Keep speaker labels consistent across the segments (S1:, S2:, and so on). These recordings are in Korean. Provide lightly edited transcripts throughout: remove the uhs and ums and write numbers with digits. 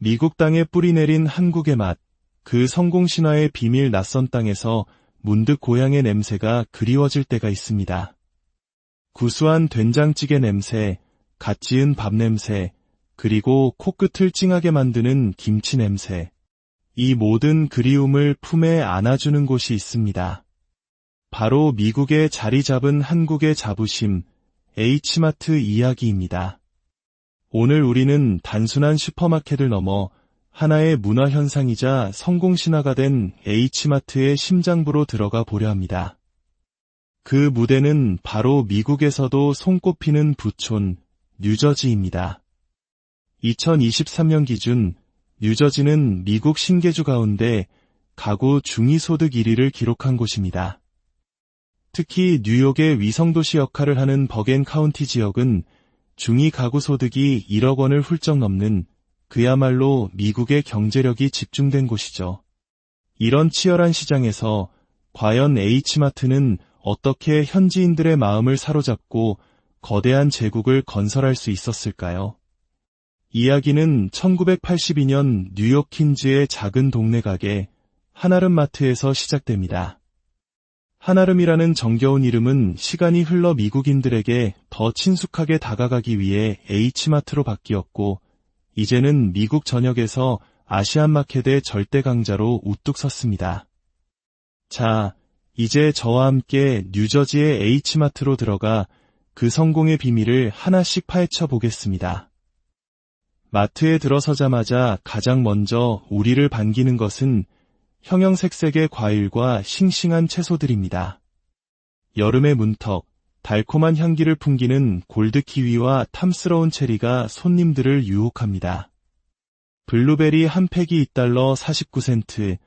S1: 미국 땅에 뿌리내린 한국의 맛, 그 성공 신화의 비밀. 낯선 땅에서 문득 고향의 냄새가 그리워질 때가 있습니다. 구수한 된장찌개 냄새, 갓 지은 밥 냄새, 그리고 코끝을 찡하게 만드는 김치 냄새. 이 모든 그리움을 품에 안아주는 곳이 있습니다. 바로 미국에 자리 잡은 한국의 자부심, H마트 이야기입니다. 오늘 우리는 단순한 슈퍼마켓을 넘어 하나의 문화현상이자 성공신화가 된 H마트의 심장부로 들어가 보려 합니다. 그 무대는 바로 미국에서도 손꼽히는 부촌, 뉴저지입니다. 2023년 기준 뉴저지는 미국 신계주 가운데 가구 중위소득 1위를 기록한 곳입니다. 특히 뉴욕의 위성도시 역할을 하는 버겐 카운티 지역은 중위 가구 소득이 1억 원을 훌쩍 넘는 그야말로 미국의 경제력이 집중된 곳이죠. 이런 치열한 시장에서 과연 H마트는 어떻게 현지인들의 마음을 사로잡고 거대한 제국을 건설할 수 있었을까요? 이야기는 1982년 뉴욕 퀸즈의 작은 동네 가게 한아름마트에서 시작됩니다. 한아름이라는 정겨운 이름은 시간이 흘러 미국인들에게 더 친숙하게 다가가기 위해 H마트로 바뀌었고, 이제는 미국 전역에서 아시안마켓의 절대 강자로 우뚝 섰습니다. 자, 이제 저와 함께 뉴저지의 H마트로 들어가 그 성공의 비밀을 하나씩 파헤쳐 보겠습니다. 마트에 들어서자마자 가장 먼저 우리를 반기는 것은 형형색색의 과일과 싱싱한 채소들입니다. 여름의 문턱, 달콤한 향기를 풍기는 골드키위와 탐스러운 체리가 손님들을 유혹합니다. 블루베리 한 팩이 2달러 49센트,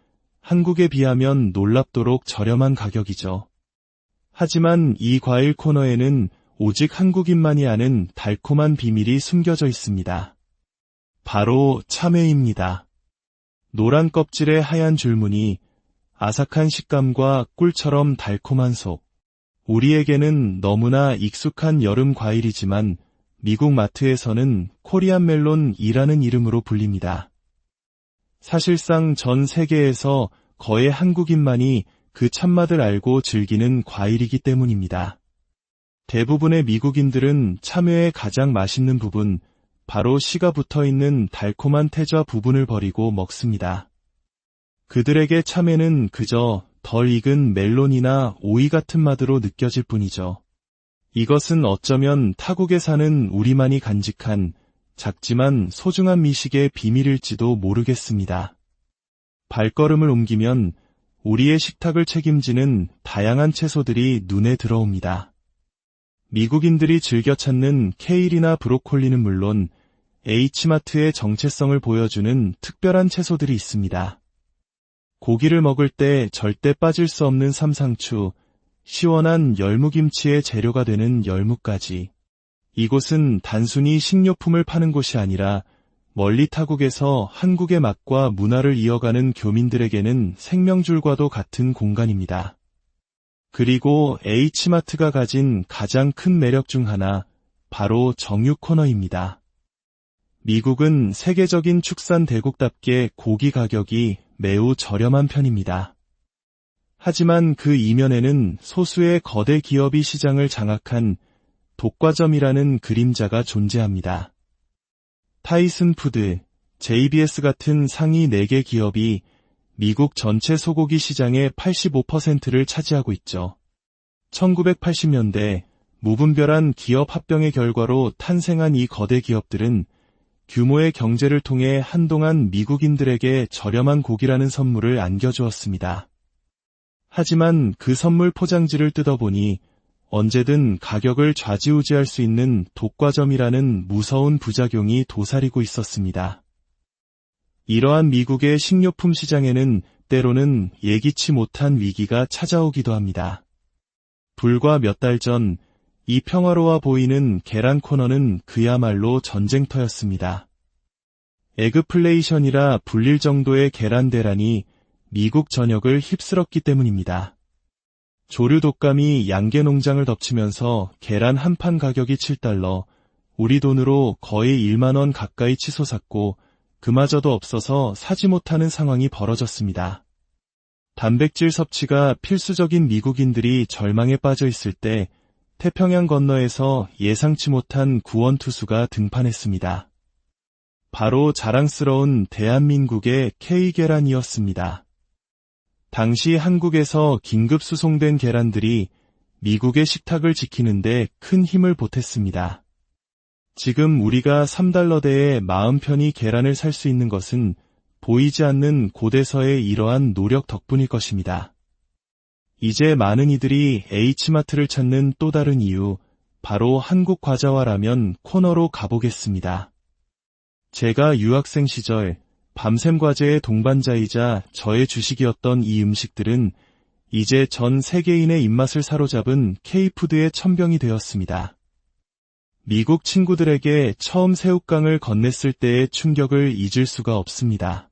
S1: 한국에 비하면 놀랍도록 저렴한 가격이죠. 하지만 이 과일 코너에는 오직 한국인만이 아는 달콤한 비밀이 숨겨져 있습니다. 바로 참외입니다. 노란 껍질에 하얀 줄무늬, 아삭한 식감과 꿀처럼 달콤한 속. 우리에게는 너무나 익숙한 여름 과일이지만 미국 마트에서는 코리안 멜론이라는 이름으로 불립니다. 사실상 전 세계에서 거의 한국인만이 그 참맛을 알고 즐기는 과일이기 때문입니다. 대부분의 미국인들은 참외의 가장 맛있는 부분, 바로 씨가 붙어있는 달콤한 태좌 부분을 버리고 먹습니다. 그들에게 참외는 그저 덜 익은 멜론이나 오이 같은 맛으로 느껴질 뿐이죠. 이것은 어쩌면 타국에 사는 우리만이 간직한 작지만 소중한 미식의 비밀일지도 모르겠습니다. 발걸음을 옮기면 우리의 식탁을 책임지는 다양한 채소들이 눈에 들어옵니다. 미국인들이 즐겨 찾는 케일이나 브로콜리는 물론 H마트의 정체성을 보여주는 특별한 채소들이 있습니다. 고기를 먹을 때 절대 빠질 수 없는 삼상추, 시원한 열무김치의 재료가 되는 열무까지. 이곳은 단순히 식료품을 파는 곳이 아니라 멀리 타국에서 한국의 맛과 문화를 이어가는 교민들에게는 생명줄과도 같은 공간입니다. 그리고 H마트가 가진 가장 큰 매력 중 하나, 바로 정육 코너입니다. 미국은 세계적인 축산 대국답게 고기 가격이 매우 저렴한 편입니다. 하지만 그 이면에는 소수의 거대 기업이 시장을 장악한 독과점이라는 그림자가 존재합니다. 타이슨 푸드, JBS 같은 상위 4개 기업이 미국 전체 소고기 시장의 85%를 차지하고 있죠. 1980년대 무분별한 기업 합병의 결과로 탄생한 이 거대 기업들은 규모의 경제를 통해 한동안 미국인들에게 저렴한 고기라는 선물을 안겨주었습니다. 하지만 그 선물 포장지를 뜯어보니 언제든 가격을 좌지우지할 수 있는 독과점이라는 무서운 부작용이 도사리고 있었습니다. 이러한 미국의 식료품 시장에는 때로는 예기치 못한 위기가 찾아오기도 합니다. 불과 몇 달 전 이 평화로워 보이는 계란 코너는 그야말로 전쟁터였습니다. 에그플레이션이라 불릴 정도의 계란 대란이 미국 전역을 휩쓸었기 때문입니다. 조류 독감이 양계 농장을 덮치면서 계란 한 판 가격이 $7, 우리 돈으로 거의 1만 원 가까이 치솟았고 그마저도 없어서 사지 못하는 상황이 벌어졌습니다. 단백질 섭취가 필수적인 미국인들이 절망에 빠져 있을 때 태평양 건너에서 예상치 못한 구원 투수가 등판했습니다. 바로 자랑스러운 대한민국의 K계란이었습니다. 당시 한국에서 긴급 수송된 계란들이 미국의 식탁을 지키는데 큰 힘을 보탰습니다. 지금 우리가 3달러대에 마음 편히 계란을 살 수 있는 것은 보이지 않는 고대서의 이러한 노력 덕분일 것입니다. 이제 많은 이들이 H마트를 찾는 또 다른 이유, 바로 한국 과자와 라면 코너로 가보겠습니다. 제가 유학생 시절 밤샘 과제의 동반자이자 저의 주식이었던 이 음식들은 이제 전 세계인의 입맛을 사로잡은 K푸드의 천병이 되었습니다. 미국 친구들에게 처음 새우깡을 건넸을 때의 충격을 잊을 수가 없습니다.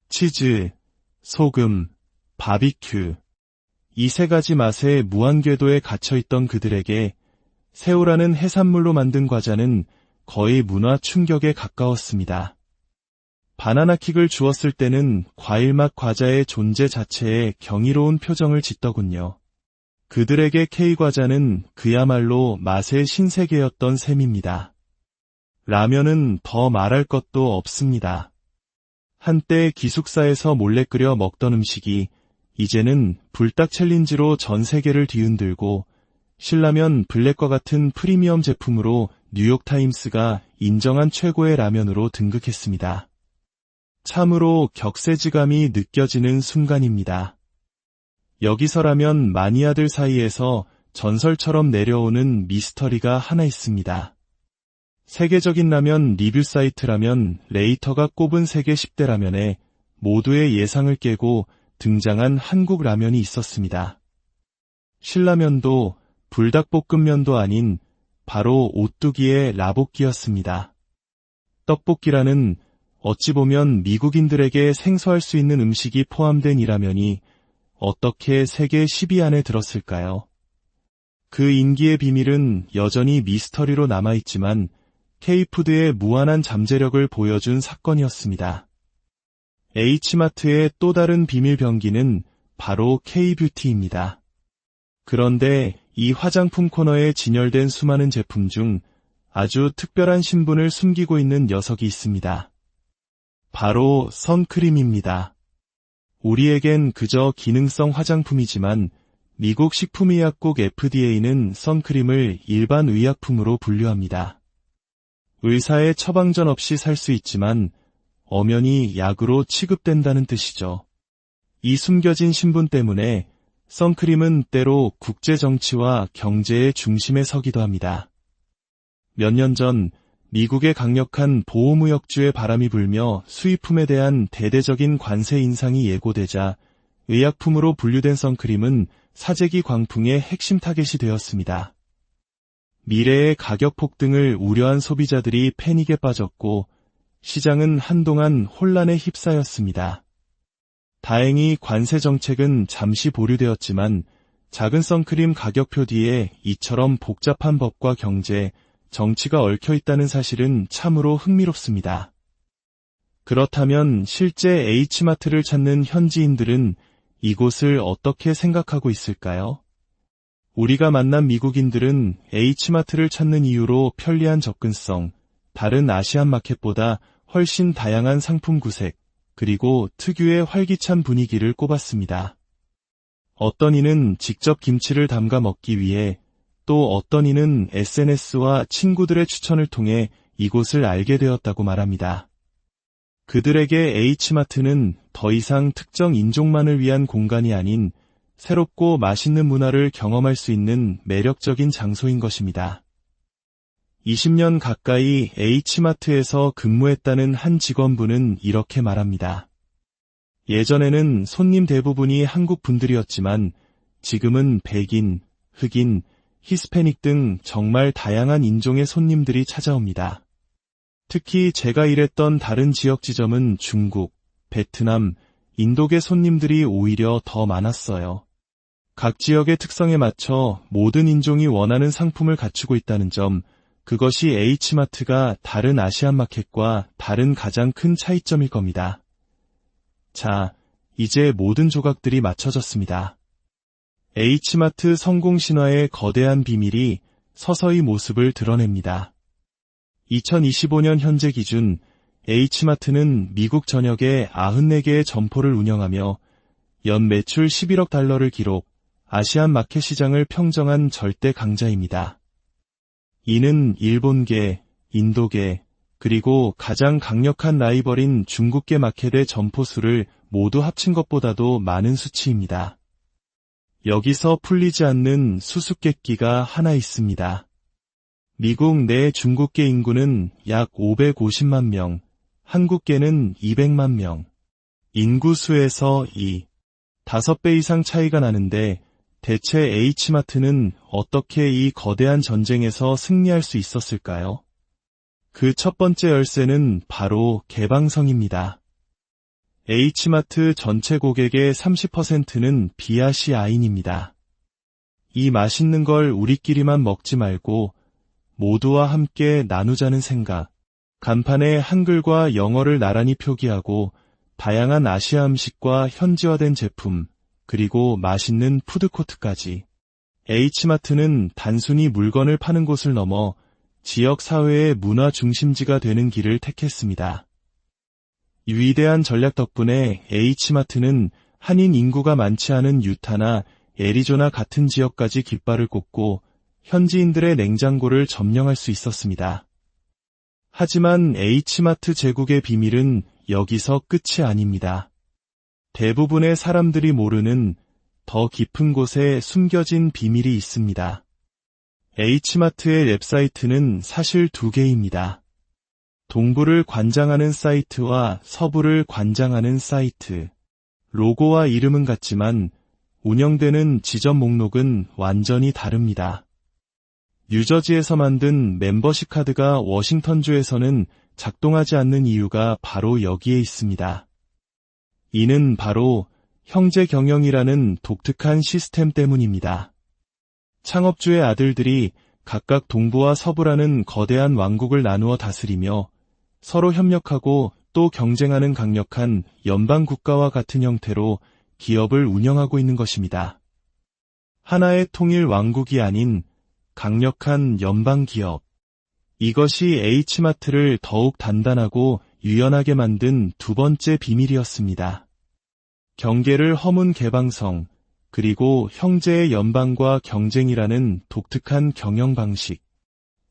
S1: 치즈, 소금, 바비큐, 이 세 가지 맛의 무한궤도에 갇혀있던 그들에게 새우라는 해산물로 만든 과자는 거의 문화 충격에 가까웠습니다. 바나나킥을 주었을 때는 과일맛 과자의 존재 자체에 경이로운 표정을 짓더군요. 그들에게 K과자는 그야말로 맛의 신세계였던 셈입니다. 라면은 더 말할 것도 없습니다. 한때 기숙사에서 몰래 끓여 먹던 음식이 이제는 불닭 챌린지로 전 세계를 뒤흔들고 신라면 블랙과 같은 프리미엄 제품으로 뉴욕타임스가 인정한 최고의 라면으로 등극했습니다. 참으로 격세지감이 느껴지는 순간입니다. 여기서라면 마니아들 사이에서 전설처럼 내려오는 미스터리가 하나 있습니다. 세계적인 라면 리뷰 사이트라면 레이터가 꼽은 세계 10대 라면에 모두의 예상을 깨고 등장한 한국 라면이 있었습니다. 신라면도 불닭볶음면도 아닌 바로 오뚜기의 라볶이였습니다. 떡볶이라는 어찌 보면 미국인들에게 생소할 수 있는 음식이 포함된 이 라면이 어떻게 세계 10위 안에 들었을까요? 그 인기의 비밀은 여전히 미스터리로 남아있지만 K푸드의 무한한 잠재력을 보여준 사건이었습니다. H마트의 또 다른 비밀 병기는 바로 K뷰티입니다. 그런데 이 화장품 코너에 진열된 수많은 제품 중 아주 특별한 신분을 숨기고 있는 녀석이 있습니다. 바로 선크림입니다. 우리에겐 그저 기능성 화장품이지만 미국 식품의약국 FDA는 선크림을 일반 의약품으로 분류합니다. 의사의 처방전 없이 살 수 있지만 엄연히 약으로 취급된다는 뜻이죠. 이 숨겨진 신분 때문에 선크림은 때로 국제 정치와 경제의 중심에 서기도 합니다. 몇 년 전 미국의 강력한 보호무역주의 바람이 불며 수입품에 대한 대대적인 관세 인상이 예고되자 의약품으로 분류된 선크림은 사재기 광풍의 핵심 타겟이 되었습니다. 미래의 가격 폭등을 우려한 소비자들이 패닉에 빠졌고 시장은 한동안 혼란에 휩싸였습니다. 다행히 관세 정책은 잠시 보류되었지만 작은 선크림 가격표 뒤에 이처럼 복잡한 법과 경제, 정치가 얽혀 있다는 사실은 참으로 흥미롭습니다. 그렇다면 실제 H마트를 찾는 현지인들은 이곳을 어떻게 생각하고 있을까요? 우리가 만난 미국인들은 H마트를 찾는 이유로 편리한 접근성, 다른 아시안 마켓보다 훨씬 다양한 상품 구색, 그리고 특유의 활기찬 분위기를 꼽았습니다. 어떤 이는 직접 김치를 담가 먹기 위해, 또 어떤 이는 SNS와 친구들의 추천을 통해 이곳을 알게 되었다고 말합니다. 그들에게 H마트는 더 이상 특정 인종만을 위한 공간이 아닌 새롭고 맛있는 문화를 경험할 수 있는 매력적인 장소인 것입니다. 20년 가까이 H마트에서 근무했다는 한 직원분은 이렇게 말합니다. 예전에는 손님 대부분이 한국 분들이었지만 지금은 백인, 흑인, 히스패닉 등 정말 다양한 인종의 손님들이 찾아옵니다. 특히 제가 일했던 다른 지역 지점은 중국, 베트남, 인도계 손님들이 오히려 더 많았어요. 각 지역의 특성에 맞춰 모든 인종이 원하는 상품을 갖추고 있다는 점, 그것이 H마트가 다른 아시안마켓과 다른 가장 큰 차이점일 겁니다. 자, 이제 모든 조각들이 맞춰졌습니다. H마트 성공 신화의 거대한 비밀이 서서히 모습을 드러냅니다. 2025년 현재 기준 H마트는 미국 전역에 94개의 점포를 운영하며 연 매출 11억 달러를 기록, 아시안 마켓 시장을 평정한 절대 강자입니다. 이는 일본계, 인도계, 그리고 가장 강력한 라이벌인 중국계 마켓의 점포 수를 모두 합친 것보다도 많은 수치입니다. 여기서 풀리지 않는 수수께끼가 하나 있습니다. 미국 내 중국계 인구는 약 550만 명, 한국계는 200만 명. 인구수에서 5배 이상 차이가 나는데 대체 H마트는 어떻게 이 거대한 전쟁에서 승리할 수 있었을까요? 그 첫 번째 열쇠는 바로 개방성입니다. H마트 전체 고객의 30%는 비아시아인입니다. 이 맛있는 걸 우리끼리만 먹지 말고 모두와 함께 나누자는 생각. 간판에 한글과 영어를 나란히 표기하고 다양한 아시아 음식과 현지화된 제품, 그리고 맛있는 푸드코트까지. H마트는 단순히 물건을 파는 곳을 넘어 지역 사회의 문화 중심지가 되는 길을 택했습니다. 이 위대한 전략 덕분에 H마트는 한인 인구가 많지 않은 유타나 애리조나 같은 지역까지 깃발을 꽂고 현지인들의 냉장고를 점령할 수 있었습니다. 하지만 H마트 제국의 비밀은 여기서 끝이 아닙니다. 대부분의 사람들이 모르는 더 깊은 곳에 숨겨진 비밀이 있습니다. H마트의 웹사이트는 사실 두 개입니다. 동부를 관장하는 사이트와 서부를 관장하는 사이트. 로고와 이름은 같지만 운영되는 지점 목록은 완전히 다릅니다. 뉴저지에서 만든 멤버십 카드가 워싱턴주에서는 작동하지 않는 이유가 바로 여기에 있습니다. 이는 바로 형제 경영이라는 독특한 시스템 때문입니다. 창업주의 아들들이 각각 동부와 서부라는 거대한 왕국을 나누어 다스리며 서로 협력하고 또 경쟁하는 강력한 연방 국가와 같은 형태로 기업을 운영하고 있는 것입니다. 하나의 통일 왕국이 아닌 강력한 연방 기업. 이것이 H마트를 더욱 단단하고 유연하게 만든 두 번째 비밀이었습니다. 경계를 허문 개방성, 그리고 형제의 연방과 경쟁이라는 독특한 경영 방식.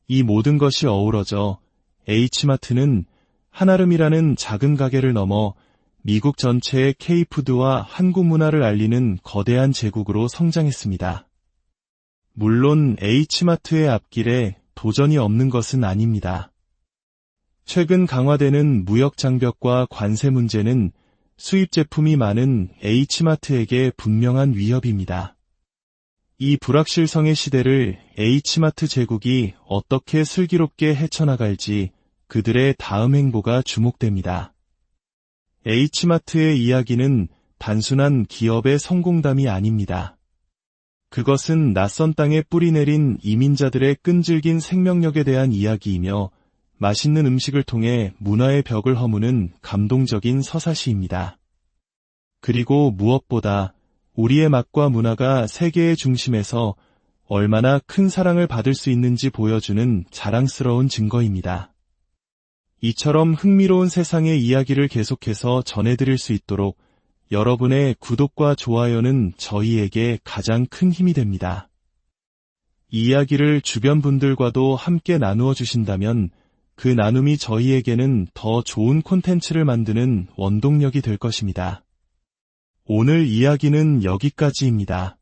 S1: 이 모든 것이 어우러져 H마트는 한아름이라는 작은 가게를 넘어 미국 전체의 K푸드와 한국 문화를 알리는 거대한 제국으로 성장했습니다. 물론 H마트의 앞길에 도전이 없는 것은 아닙니다. 최근 강화되는 무역 장벽과 관세 문제는 수입 제품이 많은 H마트에게 분명한 위협입니다. 이 불확실성의 시대를 H마트 제국이 어떻게 슬기롭게 헤쳐나갈지 그들의 다음 행보가 주목됩니다. H마트의 이야기는 단순한 기업의 성공담이 아닙니다. 그것은 낯선 땅에 뿌리내린 이민자들의 끈질긴 생명력에 대한 이야기이며 맛있는 음식을 통해 문화의 벽을 허무는 감동적인 서사시입니다. 그리고 무엇보다 우리의 맛과 문화가 세계의 중심에서 얼마나 큰 사랑을 받을 수 있는지 보여주는 자랑스러운 증거입니다. 이처럼 흥미로운 세상의 이야기를 계속해서 전해드릴 수 있도록 여러분의 구독과 좋아요는 저희에게 가장 큰 힘이 됩니다. 이 이야기를 주변 분들과도 함께 나누어 주신다면 그 나눔이 저희에게는 더 좋은 콘텐츠를 만드는 원동력이 될 것입니다. 오늘 이야기는 여기까지입니다.